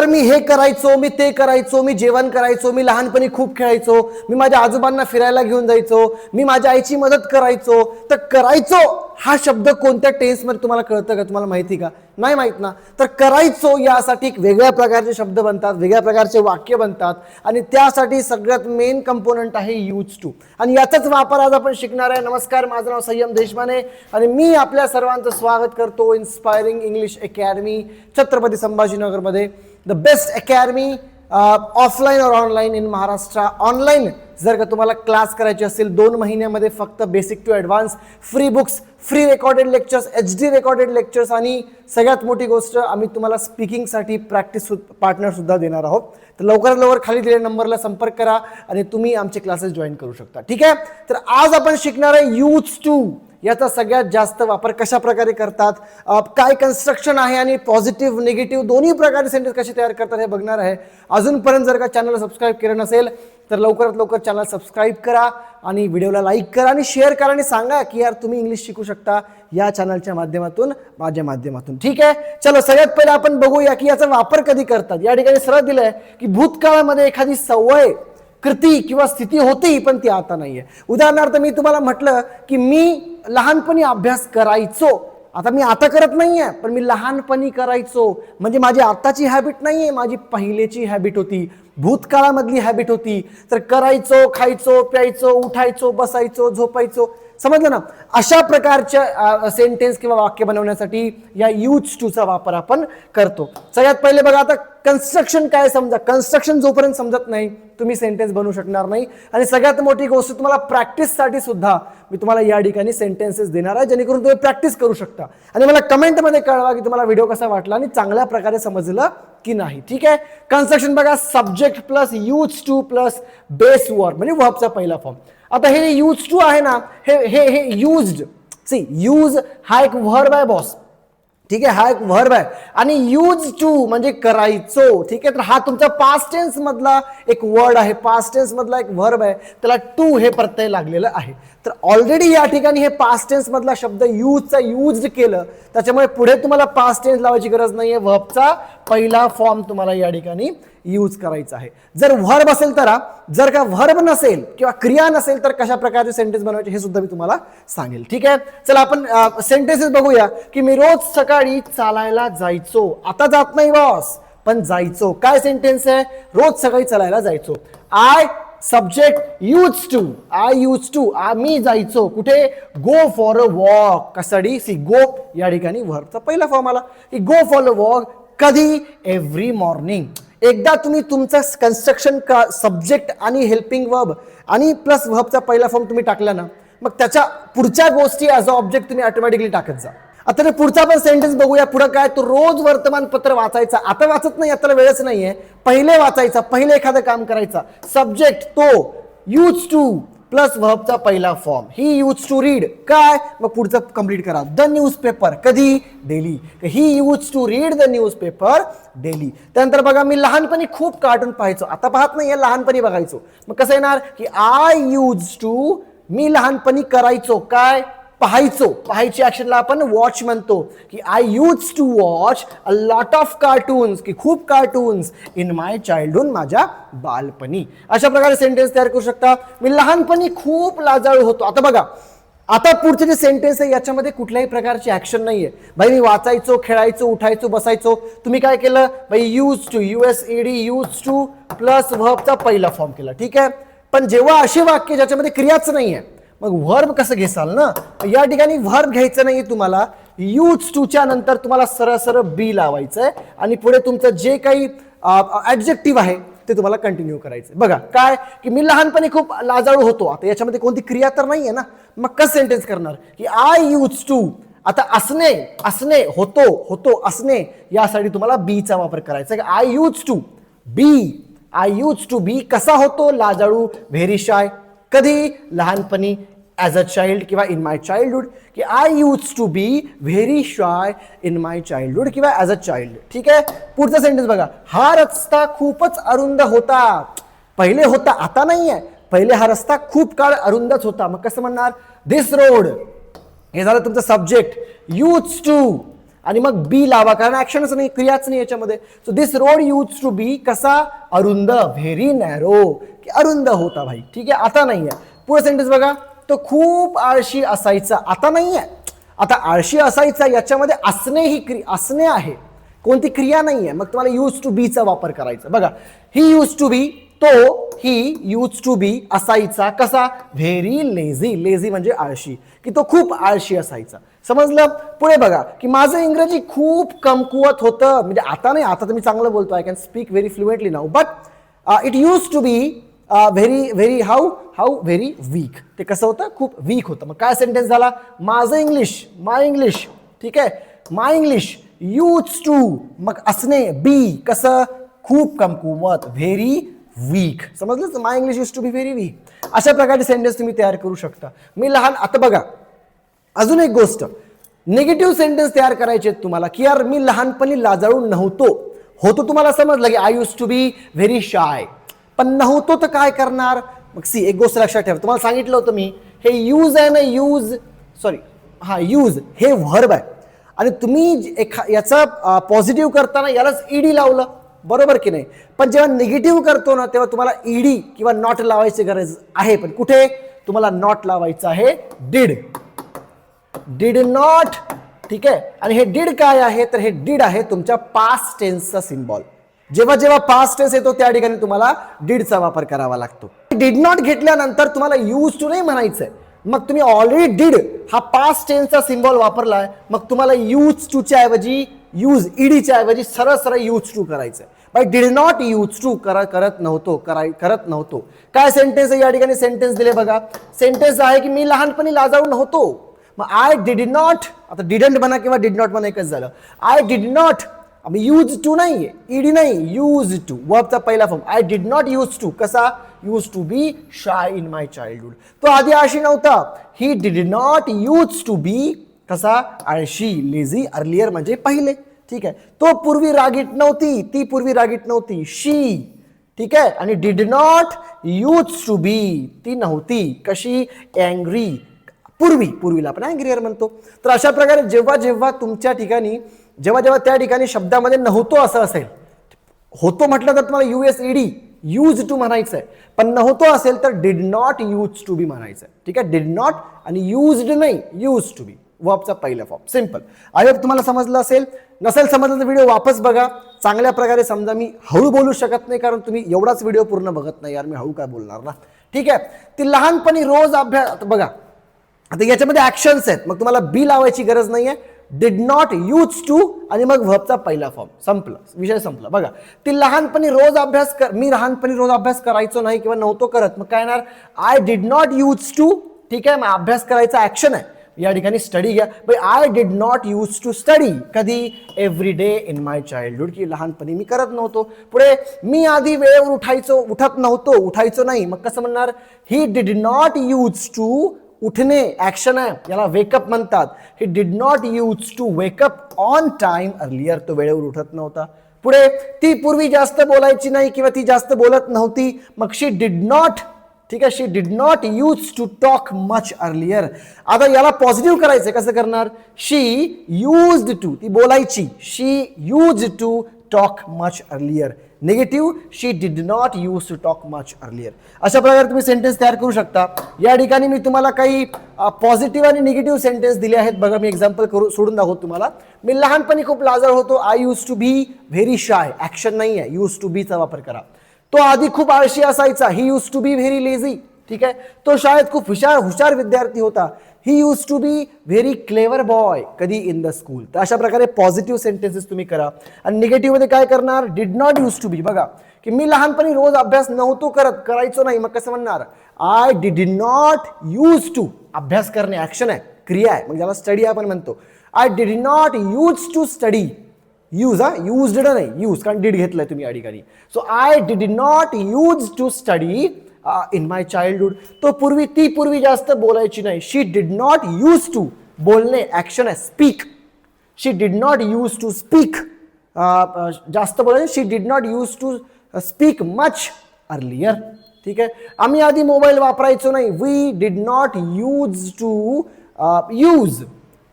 मी हे करायचो, मी ते करायचो, मी जेवण करायचो, मी लहानपणी खूप खेळायचो, मी माझ्या आजोबांना फिरायला घेऊन जायचो, मी माझ्या आईची मदत करायचो, तर करायचो हा शब्द कोणत्या टेन्समध्ये तुम्हाला कळतं का? तुम्हाला माहिती का? नाही माहित ना? तर करायचो यासाठी वेगळ्या प्रकारचे शब्द बनतात, वेगळ्या प्रकारचे वाक्य बनतात आणि त्यासाठी सगळ्यात मेन कंपोनंट आहे यूज टू. आणि याचाच वापर आज आपण शिकणार आहे. नमस्कार, माझं नाव संयम देशमाने आणि मी आपल्या सर्वांचं स्वागत करतो इन्स्पायरिंग इंग्लिश अकॅडमी छत्रपती संभाजीनगरमध्ये. द बेस्ट अकॅडमी ऑफलाईन और ऑनलाईन इन महाराष्ट्र. ऑनलाईन जर का तुम्हाला क्लास करायचे असेल 2 महिन्यामध्ये फक्त basic to advance, free books, free recorded lectures, HD recorded lectures आणि सगळ्यात मोठी गोष्ट आम्ही तुम्हाला स्पीकिंगसाठी प्रॅक्टिस पार्टनरसुद्धा देणार आहोत. तर लवकरात लवकर खाली दिलेल्या नंबरला संपर्क करा आणि तुम्ही आमचे क्लासेस जॉईन करू शकता. ठीक आहे. तर आज आपण शिकणार आहे यूज टू. याचा सगळ्यात जास्त वापर कशा प्रकारे करतात, काय कन्स्ट्रक्शन आहे आणि पॉझिटिव्ह निगेटिव्ह दोन्ही प्रकारचे सेंटेन्स कसे तयार करतात हे बघणार आहे. अजूनपर्यंत जर का चॅनलला सबस्क्राईब केलं नसेल तर लवकरात लवकर चॅनल सबस्क्राईब करा आणि व्हिडिओला लाईक करा आणि शेअर करा आणि सांगा की यार तुम्ही इंग्लिश शिकू शकता या चॅनलच्या माध्यमातून, माझ्या माध्यमातून. ठीक आहे. चलो सगळ्यात पहिले आपण बघूया की याचा वापर कधी करतात. या ठिकाणी सरळ दिलंय की भूतकाळामध्ये एखादी सवय, कृती किंवा स्थिती होती पण ती आता नाहीये. उदाहरणार्थ मी तुम्हाला म्हटलं की मी लहानपणी अभ्यास करायचो, आता मी आता करत नाहीये पण मी लहानपणी करायचो, म्हणजे माझी आताची हॅबिट नाहीये, माझी पहिलेची हॅबिट होती, भूतकाळामधली हॅबिट होती. तर करायचो, खायचो, प्यायचो, उठायचो, बसायचो, झोपायचो. समजलं ना? अशा प्रकारच्या सेंटेन्स किंवा वाक्य बनवण्यासाठी या यूज टूचा वापर आपण करतो. सगळ्यात पहिले बघा, आता कन्स्ट्रक्शन काय समजा. कन्स्ट्रक्शन जोपर्यंत समजत नाही तुम्ही सेंटेन्स बनवू शकणार नाही. आणि सगळ्यात मोठी गोष्ट तुम्हाला प्रॅक्टिससाठी सुद्धा मी तुम्हाला या ठिकाणी सेंटेन्सेस देणार आहे जेणेकरून तुम्ही प्रॅक्टिस करू शकता. आणि मला कमेंटमध्ये कळवा की तुम्हाला व्हिडिओ कसा वाटला आणि चांगल्या प्रकारे समजलं की नाही. ठीक आहे. कन्स्ट्रक्शन बघा, subject plus use to plus base verb म्हणजे वर्बचा पहिला फॉर्म. आता हे यूज टू आहे ना, हे युज्ड, सी यूज हा एक वर्ब आहे बॉस. ठीक आहे, हा एक वर्ब आहे आणि यूज टू म्हणजे करायचो. ठीक आहे. तर हा तुमचा पास्ट टेन्स मधला एक वर्ड आहे, पास्ट टेन्स मधला एक वर्ब आहे, त्याला टू हे प्रत्यय लागलेलं आहे. तर ऑलरेडी या ठिकाणी हे पास्ट टेन्स मधला शब्द यूजचा यूज केलं, त्याच्यामुळे पुढे तुम्हाला पास्ट टेन्स लावायची गरज नाहीये. वर्बचा पहिला फॉर्म तुम्हाला या ठिकाणी यूज करायचा आहे. जर व्हर्ब असेल तर, जर का व्हर्ब नसेल किंवा क्रिया नसेल तर कशा प्रकारचे सेंटेन्स बनवायचे हे सुद्धा मी तुम्हाला सांगेल. ठीक आहे. चला आपण सेंटेन्सेस बघूया की मी रोज सकाळी चालायला जायचो, आता जात नाही बॉस पण जायचो. काय सेंटेन्स आहे? रोज सकाळी चालायला जायचो. I subject use to, I use to, मी जायचो कुठे? Go for a walk. कसाडी सी गो या ठिकाणी व्हर्बचा पहिला फॉर्म आला की गो फॉर अ वॉक. कधी? Every morning. एकदा तुम्ही तुमचा कन्स्ट्रक्शन का सब्जेक्ट आणि हेल्पिंग वर्ब आणि प्लस वर्बचा पहिला फॉर्म तुम्ही टाकला ना, मग त्याच्या पुढच्या गोष्टी ॲज अ ऑब्जेक्ट तुम्ही ऑटोमॅटिकली टाकत जा. आता ते पुढचा पण सेंटेन्स बघूया. पुढे काय? तो रोज वर्तमानपत्र वाचायचा. आता वाचत नाही, आता वेळच नाहीये. पहिले वाचायचा, पहिले एखादं काम करायचा. सब्जेक्ट तो, यूज टू प्लस वर्बचा पहिला form. He use to read. काय? मग पुढचं कंप्लीट करा. The newspaper. कधी? Daily. He use to read the newspaper daily. त्यानंतर बघा, मी लहानपणी खूप कार्टून पाहायचो, आता पाहत नाही, लहानपणी बघायचो. मग कसं येणार की आय यूज टू, मी लहानपणी करायचो. काय? पाहायचो. पाहायची ऍक्शनला आपण वॉच म्हणतो की I use to watch a lot of cartoons, की खूप कार्टून्स इन माय चाइल्डहुड, माझ्या बालपणी. अशा प्रकारे सेंटेन्स तयार करू शकता. मी लहानपणी खूप लाजाळू होतो. आता बघा, आता पुढचे जे सेंटेन्स आहे याच्यामध्ये कुठल्याही प्रकारची ऍक्शन नाहीये. भाई मी वाचायचो, खेळायचो, उठायचो, बसायचो. तुम्ही काय केलं? भाई use to, USED use to plus वर्बचा पहिला फॉर्म केला. ठीक आहे. पण जेव्हा अशी वाक्य ज्याच्यामध्ये क्रियाच नाहीये मग व्हर्ब कसं घेसाल ना? या ठिकाणी व्हर्ब घ्यायचं नाही तुम्हाला. यूज टूच्या नंतर तुम्हाला सरळ सरळ बी लावायचंय आणि पुढे तुमचं जे काही ॲडजेक्टिव्ह आहे ते तुम्हाला कंटिन्यू करायचं. बघा काय की मी लहानपणी खूप लाजाळू होतो. आता याच्यामध्ये कोणती क्रिया तर नाहीये ना, मग कसं सेंटेन्स करणार की आय यूज टू. आता असणे, असणे, होतो, होतो, असणे यासाठी तुम्हाला बीचा वापर करायचा. I use to be, I use to be. कसा होतो? लाजाळू, व्हेरी शाय. कधी? लहानपणी, ॲज अ चाइल्ड किंवा इन माय चाइल्डहुड. की I use to be very shy in my childhood किंवा ॲज अ चाइल्ड. ठीक आहे. पुढचा सेंटेन्स बघा, हा रस्ता खूपच अरुंद होता. पहिले होता, आता नाहीये. पहिले हा रस्ता खूप काळ अरुंदच होता. मग कसं म्हणणार? दिस रोड. हे झालं तुमचं सब्जेक्ट. यूज टू आणि मग बी लावा, कारण ऍक्शनच नाही, क्रियाच नाही याच्यामध्ये. So this road use to be कसा, अरुंद, व्हेरी नॅरो, की अरुंद होता भाई. ठीक आहे, आता नाहीये. पुढे सेंटेन्स बघा, तो खूप आळशी असायचा, आता नाहीये. आता आळशी असायचा याच्यामध्ये असणे ही असणे आहे, कोणती क्रिया नाहीये. मग तुम्हाला यूज टू बी चा वापर करायचा. बघा, ही यूज टू बी, तो, ही यूज टू बी असायचा कसा, व्हेरी लेझी, लेझी म्हणजे आळशी, की तो खूप आळशी असायचा. समजलं. पुढे बघा, की माझं इंग्रजी खूप कमकुवत होतं, म्हणजे आता नाही, आता तुम्ही चांगलं बोलतो, I can speak very fluently now, but it use to be very very weak. ते कसं होतं, खूप वीक होतं. मग काय सेंटेन्स झाला, माझं इंग्लिश, माय इंग्लिश, ठीक आहे, माय इंग्लिश यूज टू, मग असणे बी कसं, खूप कमकुवत, व्हेरी वीक. समजलं, my English use to be very weak. अशा प्रकारचे सेंटेन्स तुम्ही तयार करू शकता. मी लहान, आता बघा अजून एक गोष्ट, निगेटिव्ह सेंटेन्स तयार करायचे तुम्हाला, की यार मी लहानपणी लाजाळू नव्हतो. होतो तुम्हाला समजलं, की I use to be very shy, पण नव्हतो तर काय करणार. मग सी, एक गोष्ट लक्षात ठेवा, तुम्हाला सांगितलं होतं मी, हे यूज आहे ना, यूज, सॉरी हा यूज हे व्हर्ब आहे, आणि तुम्ही याचा पॉझिटिव्ह करताना यालाच ईडी लावलं, बरोबर की नाही. पण जेव्हा निगेटिव्ह करतो ना, तेव्हा तुम्हाला ईडी किंवा नॉट लावायची गरज आहे. पण कुठे तुम्हाला नॉट लावायचं आहे, डिड नॉट. ठीक आहे, आणि हे डिड काय आहे, तर हे डिड आहे तुमच्या पास्ट टेन्सचा सिम्बॉल. जेव्हा जेव्हा पास्ट टेन्स येतो त्या ठिकाणी तुम्हाला डिडचा वापर करावा लागतो. डिड नॉट घेतल्यानंतर तुम्हाला यूज टू नाही म्हणायचंय, मग तुम्ही ऑलरेडी डिड हा पास्ट टेन्सचा सिम्बॉल वापरलाय, मग तुम्हाला यूज टू च्या ऐवजी, यूज ईडीच्या ऐवजी सरळ सरळ यूज टू करायचंय. By did not use to, करत नव्हतो. काय सेंटेन्स आहे या ठिकाणी, सेंटेन्स दिले बघा. सेंटेन्स आहे की मी लहानपणी लाजाळू नव्हतो. मग आय डिड नॉट, आता डिडंट म्हणा किंवा डिड नॉट म्हणा एकच झालं. I did not, use to नाहीये, ईडी नाही, यूज टू, वर्बचा पहिला form. I did not use to कसा, use to be shy in my childhood. तो आधी आळशी नव्हता. He did not use to be कसा, आळशी, लेझी, अर्लियर म्हणजे पहिले. ठीक आहे, तो पूर्वी रागीट नव्हती, ती पूर्वी रागीट नव्हती, शी. ठीक आहे, आणि डिड नॉट यूज टू बी, ती नव्हती कशी, अँग्री, पूर्वीला आपण अँग्रियर म्हणतो. तर अशा प्रकारे जेव्हा जेव्हा तुमच्या ठिकाणी, जेव्हा त्या ठिकाणी शब्दामध्ये नव्हतो असं असेल, होतो म्हटलं तर तुम्हाला यूएसईडी, यूज टू म्हणायचंय, पण नव्हतो असेल तर डिड नॉट यूज टू बी म्हणायचंय. ठीक आहे, डिड नॉट आणि युज्ड नाही, यूज टू बी, वर्बचा पहिला फॉर्म. सिंपल. आय होप तुम्हाला समजलं असेल. नसेल समजलं तर व्हिडिओ वापस बघा, चांगल्या प्रकारे समजा. मी हळू बोलू शकत नाही कारण तुम्ही एवढाच व्हिडिओ पूर्ण बघत नाही, यार मी हळू काय बोलणार ना. ठीक आहे, ती लहानपणी रोज अभ्यास, आता बघा, आता याच्यामध्ये ऍक्शन्स आहेत, मग तुम्हाला बी लावायची गरज नाहीये. डिड नॉट यूज टू आणि मग व्हर्बचा पहिला फॉर्म, संपलं, विषय संपला. बघा, ती लहानपणी रोज अभ्यास मी लहानपणी रोज अभ्यास करायचो नाही किंवा नव्हतो करत, मग काय येणार, I did not use to. ठीक आहे, मग अभ्यास करायचा ऍक्शन आहे या ठिकाणी, स्टडी घ्या. I did not use to study, कधी, every day in my childhood, की लहानपणी मी करत नव्हतो. पुढे, मी आधी वेळेवर उठायचो नाही, मग कसं म्हणणार, he did not use to, उठणे ऍक्शन आहे, याला वेकअप म्हणतात. He did not use to wake up on time earlier, तो वेळेवर उठत नव्हता. पुढे, ती पूर्वी जास्त बोलायची नाही किंवा ती जास्त बोलत नव्हती, मग शी डिड नॉट. ठीक आहे, she did not use to talk much earlier. आता याला पॉझिटिव्ह करायचंय, कसं करणार, शी यूज्ड टू, ती बोलायची, she used to talk much earlier. Negative, she did not use to talk much earlier. अशा प्रकारे तुम्ही सेंटेन्स तयार करू शकता. या ठिकाणी मी तुम्हाला काही पॉझिटिव्ह आणि निगेटिव्ह सेंटेन्स दिले आहेत. बघा, मी एक्झाम्पल सोडून दाखवतो तुम्हाला. मी लहानपणी खूप लाजाळ होतो, I use to be very shy, action नाही आहे, यूज टू बीचा वापर करा. तो आधी खूप आळशी असायचा, he use to be very lazy. ठीक आहे, तो शाळेत खूप हुशार विद्यार्थी होता, he use to be very clever boy, कधी, इन द स्कूल. तर अशा प्रकारे पॉझिटिव्ह सेंटेन्सेस तुम्ही करा. आणि निगेटिव्ह मध्ये काय करणार, डिड नॉट यूज टू बी. बघा, की मी लहानपणी रोज अभ्यास नव्हतो करायचो नाही, मग कसं म्हणणार, I did not use to, अभ्यास करणे ऍक्शन आहे, क्रिया आहे, मग ज्याला स्टडी आपण म्हणतो. I did not use to study, use, used नाही, यूज, कारण डिड घेतलंय तुम्ही या ठिकाणी. So I did not use to study in my childhood. ती पूर्वी जास्त बोलायची नाही, she did not use to, बोलणे ऍक्शन आहे, speak. She did not use to speak, जास्त बोलायचे, she did not use to speak much earlier. ठीक आहे, आम्ही आधी मोबाईल वापरायचो नाही, we did not use to use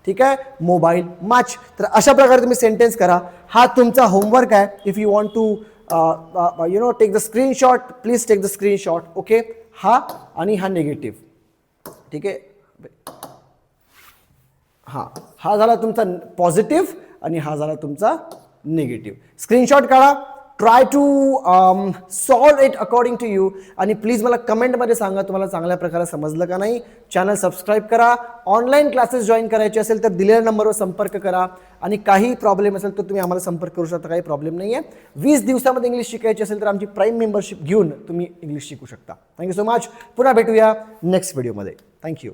ठीक आहे, मोबाईल मॅच. तर अशा प्रकारे तुम्ही सेंटेन्स करा. हा तुमचा होमवर्क आहे. If you want to take the screenshot, please take the screenshot. Okay, हा आणि हा निगेटिव्ह. ठीक आहे, हा झाला तुमचा पॉझिटिव्ह आणि हा झाला तुमचा निगेटिव्ह. स्क्रीनशॉट काढा. Try to solve it according to you. आणि प्लीज मला कमेंटमध्ये सांगा तुम्हाला चांगल्या प्रकारे समजलं का नाही. चॅनल सबस्क्राईब करा. ऑनलाईन क्लासेस जॉईन करायचे असेल तर दिलेल्या नंबरवर संपर्क करा. आणि काही प्रॉब्लेम असेल तर तुम्ही आम्हाला संपर्क करू शकता, काही प्रॉब्लेम नाही आहे. 20 दिवसामध्ये इंग्लिश शिकायची असेल तर आमची प्राईम मेंबरशिप घेऊन तुम्ही इंग्लिश शिकू शकता. Thank you so much. पुन्हा भेटूया नेक्स्ट व्हिडिओमध्ये. थँक्यू.